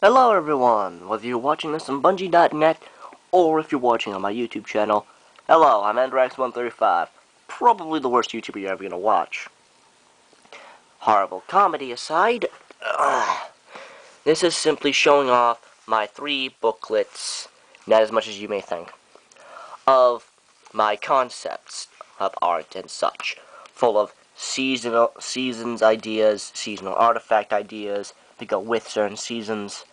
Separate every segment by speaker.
Speaker 1: Hello everyone, whether you're watching this on Bungie.net or if you're watching on my YouTube channel. Hello, I'm Endrax135, probably the worst YouTuber you're ever gonna watch. Horrible comedy aside, this is simply showing off my 3 booklets, not as much as you may think, of my concepts of art and such, full of seasons ideas, seasonal artifact ideas to go with certain seasons,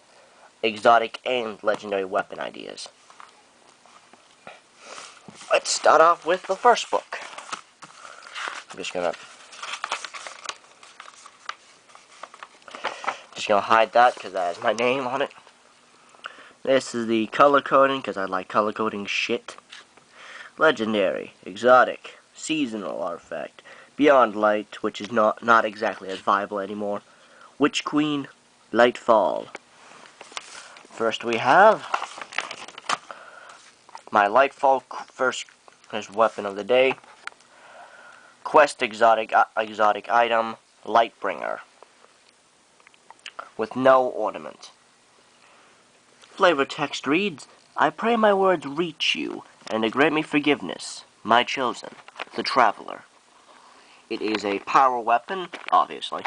Speaker 1: exotic and legendary weapon ideas. Let's start off with the first book. I'm just gonna hide that because that has my name on it. This is the color coding because I like color coding shit. Legendary, exotic, seasonal artifact, Beyond Light, which is not exactly as viable anymore. Witch Queen, Lightfall. First we have my Lightfall first weapon of the day. Quest exotic item, Lightbringer, with no ornament. Flavor text reads, I pray my words reach you, and to grant me forgiveness, my chosen, the Traveler. It is a power weapon, obviously.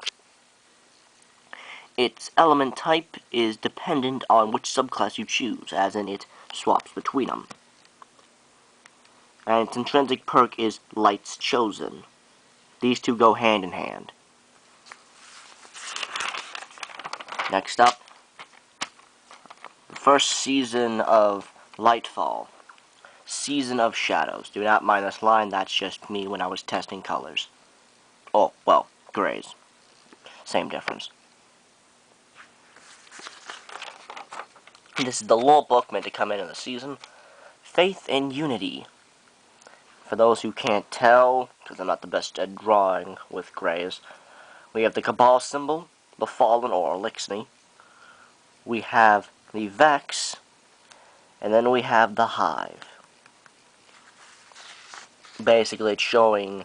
Speaker 1: Its element type is dependent on which subclass you choose, as in it swaps between them. And its intrinsic perk is Light's Chosen. These two go hand in hand. Next up, the first season of Lightfall. Season of Shadows. Do not mind this line, that's just me when I was testing colors. Oh, well, grays. Same difference. This is the lore book meant to come in the season. Faith and Unity. For those who can't tell, because I'm not the best at drawing with grays, we have the Cabal symbol, the Fallen or Elixni. We have the Vex, and then we have the Hive. Basically, it's showing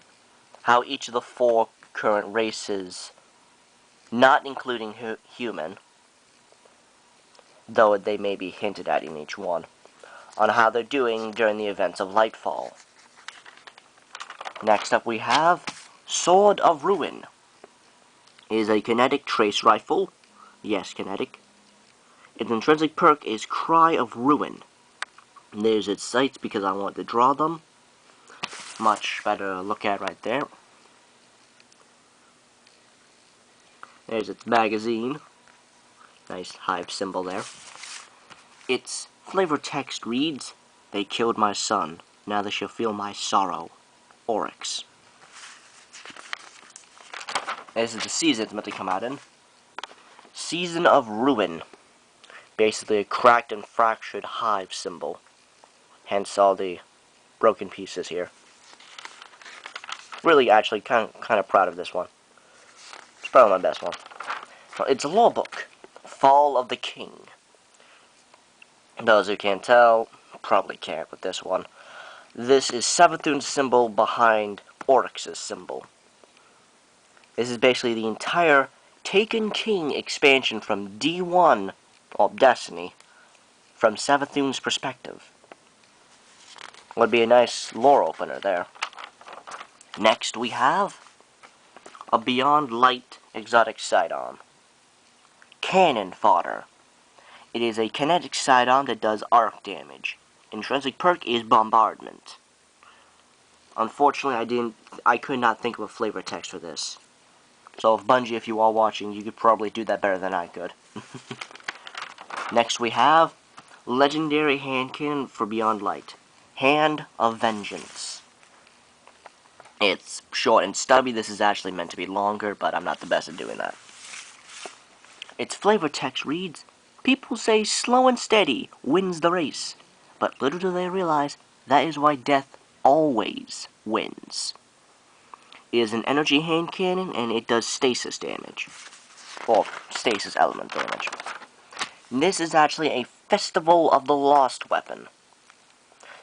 Speaker 1: how each of the 4 current races, not including human, though they may be hinted at in each one, on how they're doing during the events of Lightfall. Next up we have Sword of Ruin. It is a kinetic trace rifle. Yes, kinetic. Its intrinsic perk is Cry of Ruin. And there's its sights because I want to draw them. Much better to look at right there. There's its magazine. Nice hive symbol there. Its flavor text reads, They killed my son. Now they shall feel my sorrow. Oryx. This is the season it's meant to come out in. Season of Ruin. Basically a cracked and fractured hive symbol. Hence all the broken pieces here. Really, actually, kind of proud of this one. It's probably my best one. Well, it's a lore book. Fall of the King. Those who can't tell, probably can't with this one. This is Savathun's symbol behind Oryx's symbol. This is basically the entire Taken King expansion from D1 of Destiny from Savathun's perspective. Would be a nice lore opener there. Next we have a Beyond Light exotic sidearm. Cannon Fodder. It is a kinetic sidearm that does arc damage. Intrinsic perk is Bombardment. Unfortunately, I could not think of a flavor text for this. So if Bungie, if you are watching, you could probably do that better than I could. Next we have Legendary Hand Cannon for Beyond Light. Hand of Vengeance. It's short and stubby. This is actually meant to be longer, but I'm not the best at doing that. Its flavor text reads, People say slow and steady wins the race, but little do they realize that is why death always wins. It is an energy hand cannon, and it does stasis damage. Or stasis element damage. This is actually a Festival of the Lost weapon.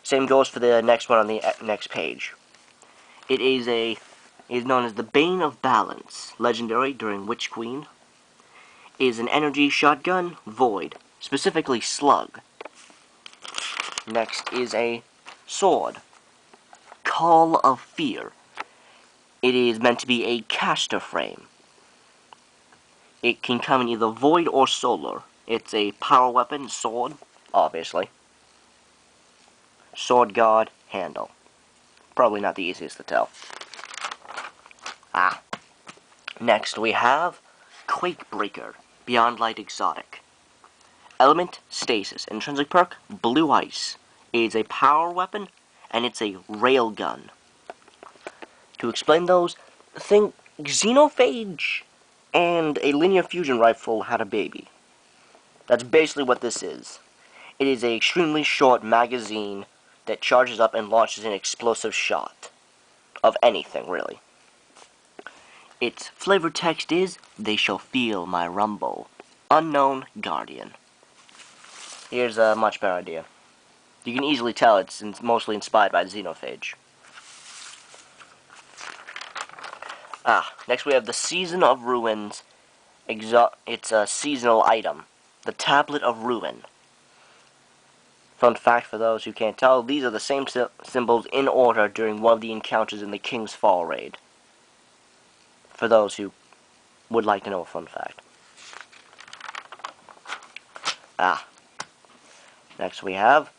Speaker 1: Same goes for the next one on the next page. It is known as the Bane of Balance, legendary during Witch Queen. is an energy shotgun, void, specifically slug. Next is a sword, Call of Fear. It is meant to be a caster frame. It can come in either void or solar. It's a power weapon, sword, obviously. Sword guard, handle. Probably not the easiest to tell. Next we have Quakebreaker, Beyond Light Exotic. Element, stasis. Intrinsic perk, blue ice. It is a power weapon, and it's a railgun. To explain those, think Xenophage and a linear fusion rifle had a baby. That's basically what this is. It is an extremely short magazine that charges up and launches an explosive shot. Of anything, really. Its flavor text is, "They shall feel my rumble." Unknown Guardian. Here's a much better idea. You can easily tell it's mostly inspired by Xenophage. Next we have the Season of Ruins. It's a seasonal item. The Tablet of Ruin. Fun fact for those who can't tell, these are the same symbols in order during one of the encounters in the King's Fall raid. For those who would like to know a fun fact. Next we have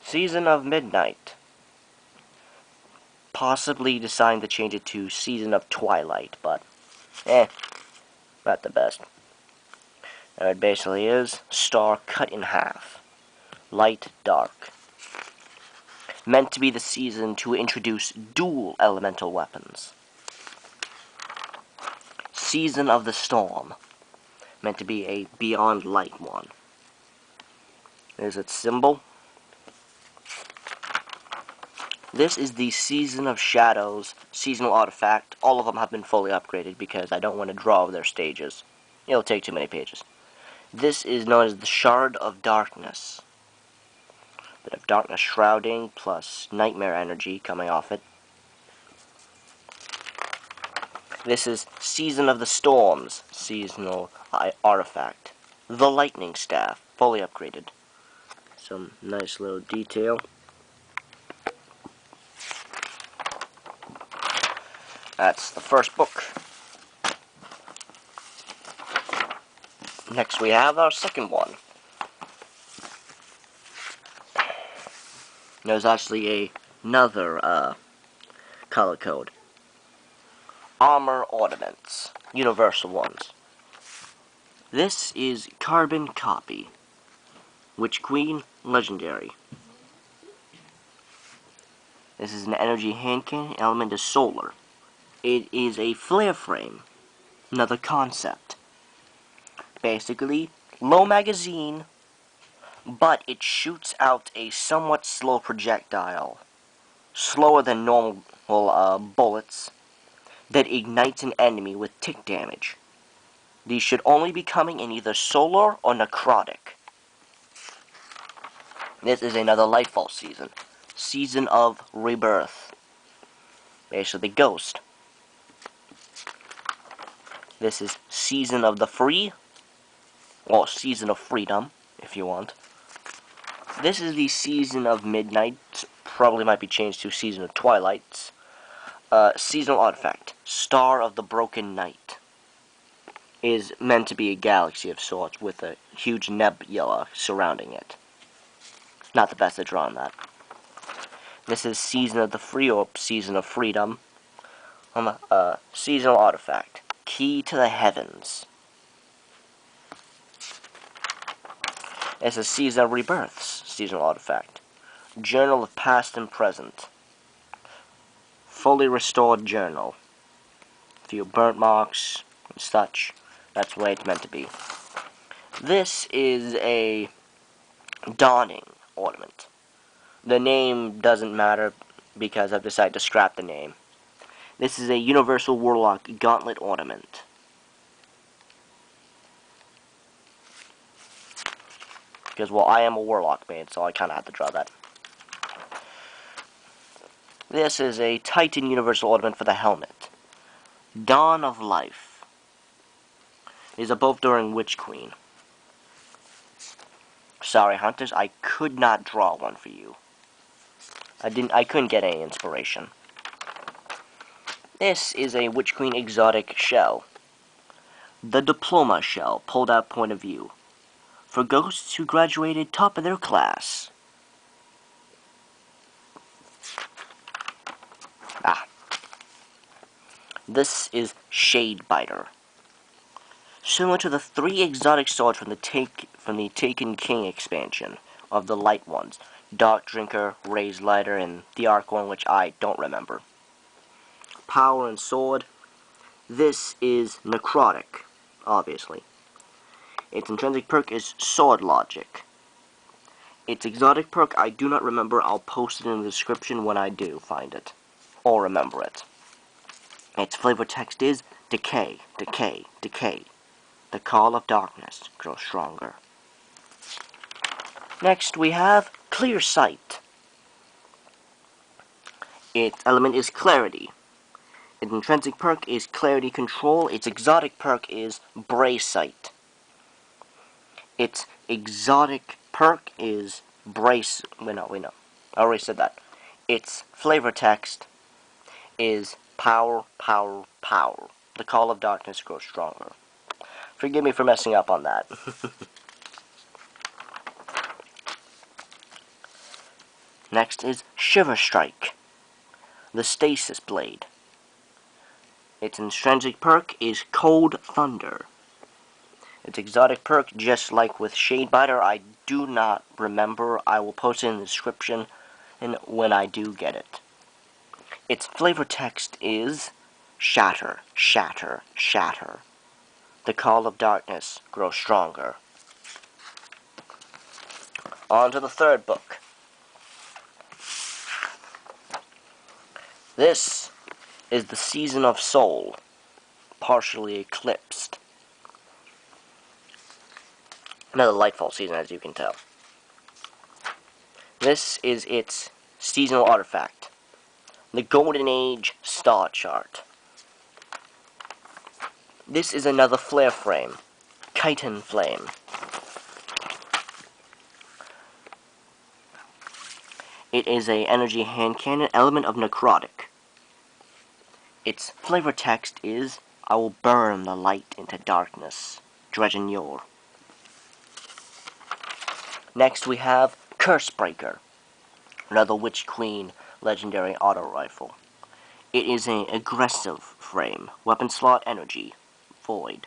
Speaker 1: Season of Midnight. Possibly deciding to change it to Season of Twilight, but not the best. It basically is star cut in half. Light, dark. Meant to be the season to introduce dual elemental weapons. Season of the Storm. Meant to be a Beyond Light one. There's its symbol. This is the Season of Shadows seasonal artifact. All of them have been fully upgraded because I don't want to draw their stages. It'll take too many pages. This is known as the Shard of Darkness. Bit of darkness shrouding plus nightmare energy coming off it. This is Season of the Storms seasonal artifact. The Lightning Staff, fully upgraded. Some nice little detail. That's the first book. Next we have our second one. There's actually another color code. Armor Ornaments. Universal ones. This is Carbon Copy. Witch Queen, Legendary. This is an energy hand cannon. Element is solar. It is a flare frame. Another concept. Basically, low magazine, but it shoots out a somewhat slow projectile. Slower than normal bullets. That ignites an enemy with tick damage. These should only be coming in either solar or necrotic. This is another Lightfall season. Season of Rebirth. Basically, Ghost. This is Season of the Free. Or Season of Freedom, if you want. This is the Season of Midnight. Probably might be changed to Season of Twilight. Seasonal artifact. Star of the Broken Night. Is meant to be a galaxy of sorts with a huge nebula surrounding it. Not the best at drawing that. This is Season of the Free or Season of Freedom. Seasonal artifact. Key to the Heavens. This is Season of Rebirths. Seasonal artifact. Journal of Past and Present. Fully restored journal. A few burnt marks and such. That's the way it's meant to be. This is a Dawning ornament. The name doesn't matter because I've decided to scrap the name. This is a Universal Warlock Gauntlet ornament. Because, well, I am a Warlock main, so I kind of have to draw that. This is a Titan Universal ornament for the helmet. Dawn of Life. These are both during Witch Queen. Sorry, Hunters, I could not draw one for you. I couldn't get any inspiration. This is a Witch Queen exotic shell. The Diploma Shell, pulled out point of view. For ghosts who graduated top of their class. This is Shadebitter. Similar to the 3 exotic swords from the Taken King expansion of the light ones. Dark Drinker, Raised Lighter, and the Arc one, which I don't remember. Power and sword. This is Necrotic, obviously. Its intrinsic perk is Sword Logic. Its exotic perk I do not remember. I'll post it in the description when I do find it. Or remember it. Its flavor text is Decay, Decay, Decay. The call of darkness grows stronger. Next we have Clearsight. Its element is Clarity. Its intrinsic perk is Clarity Control. Its exotic perk is Bray Sight. Its exotic perk is Brace. Wait, no. I already said that. Its flavor text is Power, Power, Power. The call of darkness grows stronger. Forgive me for messing up on that. Next is Shiver Strike. The Stasis Blade. Its intrinsic perk is Cold Thunder. Its exotic perk, just like with Shadebitter, I do not remember. I will post it in the description when I do get it. Its flavor text is Shatter, Shatter, Shatter. The call of darkness grows stronger. On to the third book. This is the Season of Soul, partially eclipsed. Another Lightfall season, as you can tell. This is its seasonal artifact, the Golden Age Star Chart. This is another flare frame, Chitin Flame. It is a energy hand cannon, element of Necrotic. Its flavor text is, I will burn the light into darkness, Dredgen Yor. Next we have Cursebreaker, another Witch Queen legendary auto rifle. It is an aggressive frame, weapon slot energy, void.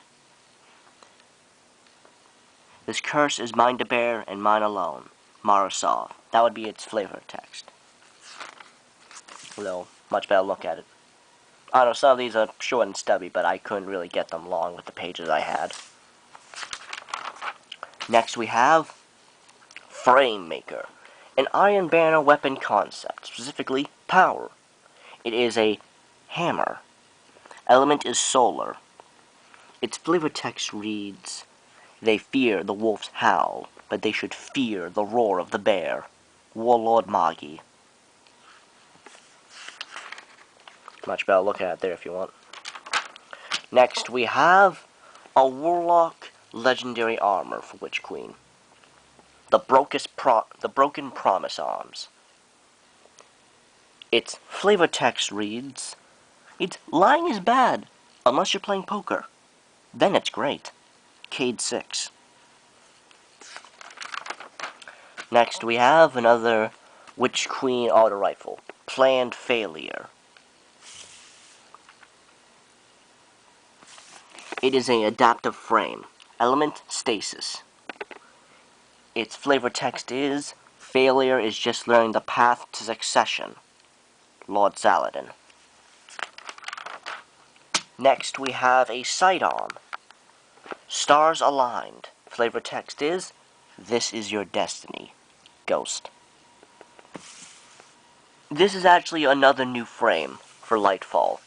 Speaker 1: This curse is mine to bear and mine alone, Marasov. That would be its flavor text. Although, much better look at it. I don't know, some of these are short and stubby, but I couldn't really get them long with the pages I had. Next we have Frame Maker, an Iron Banner weapon concept, specifically power. It is a hammer. Element is solar. Its flavor text reads, they fear the wolf's howl, but they should fear the roar of the bear. Warlord Magi. Much better look at it there if you want. Next we have a Warlock legendary armor for Witch Queen. The Broken Promise Arms. Its flavor text reads, it's lying is bad, unless you're playing poker. Then it's great. Cade 6. Next we have another Witch Queen auto rifle, Planned Failure. It is an adaptive frame, element stasis. Its flavor text is, failure is just learning the path to succession, Lord Saladin. Next we have a sidearm, stars aligned. Flavor text is, this is your destiny, Ghost. This is actually another new frame for Lightfall,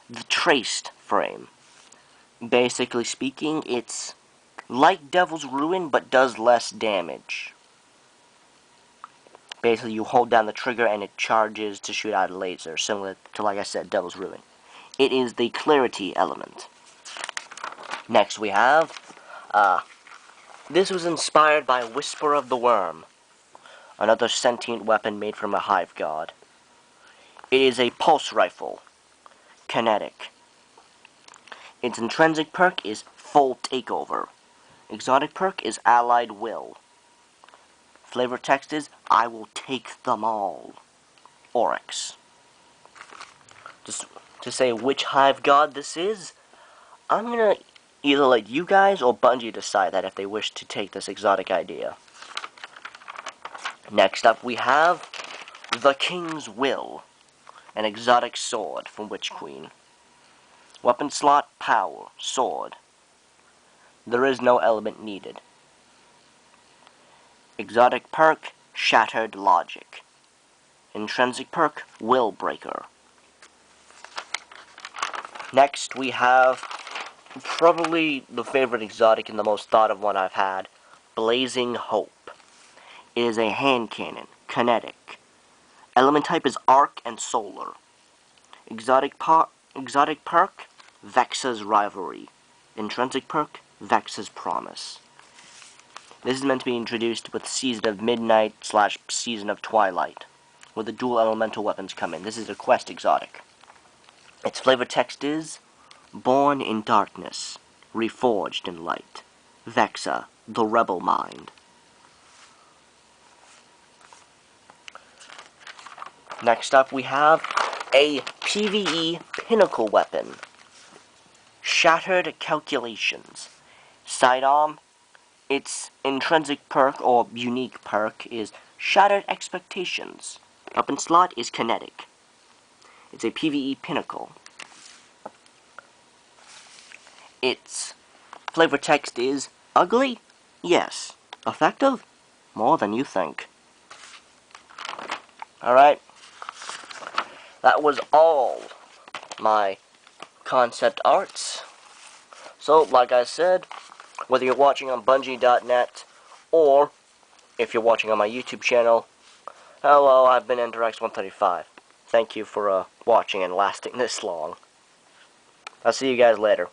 Speaker 1: the Traced frame. Basically speaking, it's like Devil's Ruin, but does less damage. Basically, you hold down the trigger and it charges to shoot out a laser, similar to, like I said, Devil's Ruin. It is the Clarity element. Next we have, this was inspired by Whisper of the Worm, another sentient weapon made from a hive god. It is a pulse rifle, kinetic. Its intrinsic perk is Full Takeover. Exotic perk is Allied Will. Flavor text is, I will take them all. Oryx. Just to say which hive god this is, I'm gonna either let you guys or Bungie decide that if they wish to take this exotic idea. Next up we have the King's Will, an exotic sword from Witch Queen. Weapon slot, power, sword. There is no element needed. Exotic perk, Shattered Logic. Intrinsic perk, Will Breaker. Next we have probably the favorite exotic and the most thought of one I've had, Blazing Hope. It is a hand cannon, kinetic. Element type is arc and solar. Exotic perk, Vexa's Rivalry. Intrinsic perk, Vexa's Promise. This is meant to be introduced with Season of Midnight / Season of Twilight, where the dual elemental weapons come in. This is a quest exotic. Its flavor text is, Born in darkness, reforged in light. Vexa, the rebel mind. Next up we have a PvE pinnacle weapon. Shattered Calculations. Sidearm. Its intrinsic perk or unique perk is Shattered Expectations. Weapon slot is kinetic. It's a PvE pinnacle. Its flavor text is ugly? Yes. Effective? More than you think. Alright. That was all my concept arts. So, like I said, whether you're watching on Bungie.net or if you're watching on my YouTube channel, hello, I've been Interx135. Thank you for watching and lasting this long. I'll see you guys later.